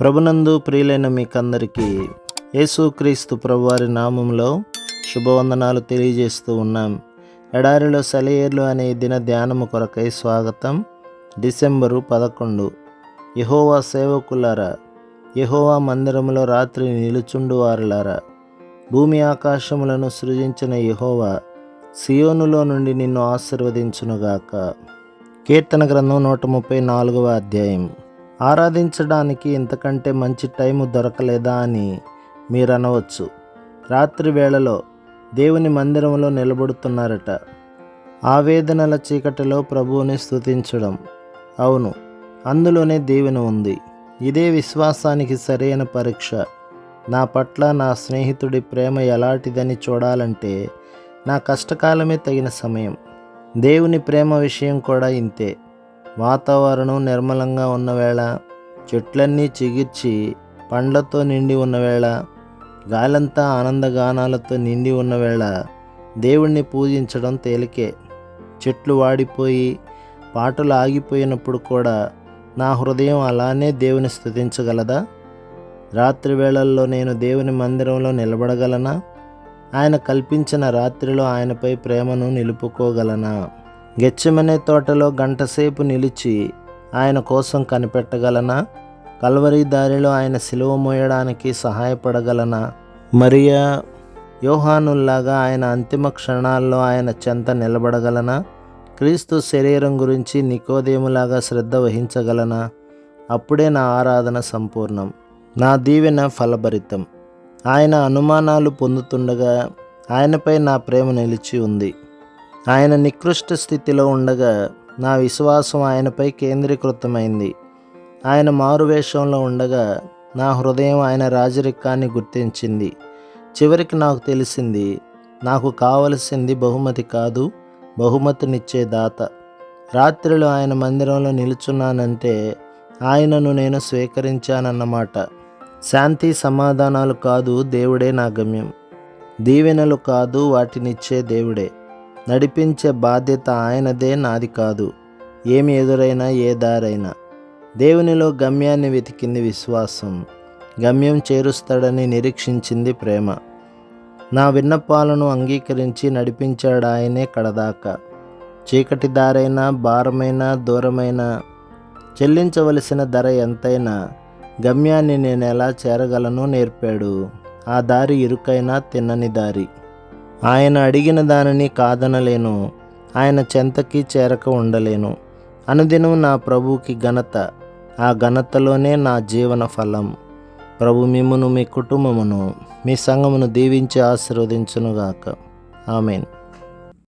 ప్రభునందు ప్రియులైన మీకందరికీ యేసుక్రీస్తు ప్రభువారి నామంలో శుభవందనాలు తెలియజేస్తూ ఉన్నాం. ఎడారిలో సెలయేర్లు అనే దిన ధ్యానము కొరకై స్వాగతం. డిసెంబరు 11. యెహోవా సేవకులారా, యెహోవా మందిరములో రాత్రి నిలుచుండు వారులారా, భూమి ఆకాశములను సృజించిన యెహోవా సియోనులో నుండి నిన్ను ఆశీర్వదించునుగాక. కీర్తన గ్రంథం 134వ అధ్యాయం. ఆరాధించడానికి ఇంతకంటే మంచి టైము దొరకలేదా అని మీరు అనవచ్చు. రాత్రి వేళలో దేవుని మందిరంలో నిలబడుతున్నారట. ఆవేదనల చీకటిలో ప్రభువుని స్తుతించడం. అవును, అందులోనే దీవెన ఉంది. ఇదే విశ్వాసానికి సరైన పరీక్ష. నా పట్ల నా స్నేహితుడి ప్రేమ ఎలాంటిదని చూడాలంటే నా కష్టకాలమే తగిన సమయం. దేవుని ప్రేమ విషయం కూడా ఇంతే. వాతావరణం నిర్మలంగా ఉన్నవేళ, చెట్లన్నీ చిగిర్చి పండ్లతో నిండి ఉన్నవేళ, గాలంతా ఆనందగానాలతో నిండి ఉన్నవేళ దేవుణ్ణి పూజించడం తేలికే. చెట్లు వాడిపోయి పాటలు ఆగిపోయినప్పుడు కూడా నా హృదయం అలానే దేవుని స్తుతించగలదా? రాత్రి వేళల్లో నేను దేవుని మందిరంలో నిలబడగలనా? ఆయన కల్పించిన రాత్రిలో ఆయనపై ప్రేమను నిలుపుకోగలనా? గెత్సెమనే తోటలో గంటసేపు నిలిచి ఆయన కోసం కనిపెట్టగలనా? కల్వరి దారిలో ఆయన సిలువ మోయడానికి సహాయపడగలనా? మరియా, యోహానుల్లాగా ఆయన అంతిమ క్షణాల్లో ఆయన చెంత నిలబడగలనా? క్రీస్తు శరీరం గురించి నికోదేములాగా శ్రద్ధ వహించగలనా? అప్పుడే నా ఆరాధన సంపూర్ణం, నా దీవెన ఫలభరితం. ఆయన అనుమానాలు పొందుతుండగా ఆయనపై నా ప్రేమ నిలిచి ఉంది. ఆయన నికృష్ట స్థితిలో ఉండగా నా విశ్వాసం ఆయనపై కేంద్రీకృతమైంది. ఆయన మారువేషంలో ఉండగా నా హృదయం ఆయన రాజరికాన్ని గుర్తించింది. చివరికి నాకు తెలిసింది, నాకు కావలసింది బహుమతి కాదు, బహుమతినిచ్చే దాత. రాత్రిలో ఆయన మందిరంలో నిలుచున్నానంటే ఆయనను నేను స్వీకరించానన్నమాట. శాంతి సమాధానాలు కాదు, దేవుడే నా గమ్యం. దీవెనలు కాదు, వాటినిచ్చే దేవుడే. నడిపించే బాధ్యత ఆయనదే, నాది కాదు. ఏమి ఎదురైనా, ఏ దారైనా దేవునిలో గమ్యాన్ని వెతికింది విశ్వాసం. గమ్యం చేరుస్తాడని నిరీక్షించింది ప్రేమ. నా విన్నపాలను అంగీకరించి నడిపించాడు ఆయనే కడదాకా. చీకటి దారైనా, భారమైనా, దూరమైనా, చెల్లించవలసిన ధర ఎంతైనా గమ్యాన్ని నేను ఎలా చేరగలనో నేర్పాడు. ఆ దారి ఇరుకైనా తిన్నని దారి. ఆయన అడిగిన దానిని కాదనలేను, ఆయన చెంతకి చేరక ఉండలేను. అనుదినం నా ప్రభువుకి ఘనత, ఆ ఘనతలోనే నా జీవన ఫలం. ప్రభు మిమ్మును, మీ కుటుంబమును, మీ సంఘమును దీవించి ఆశీర్వదించునుగాక. ఆమేన్.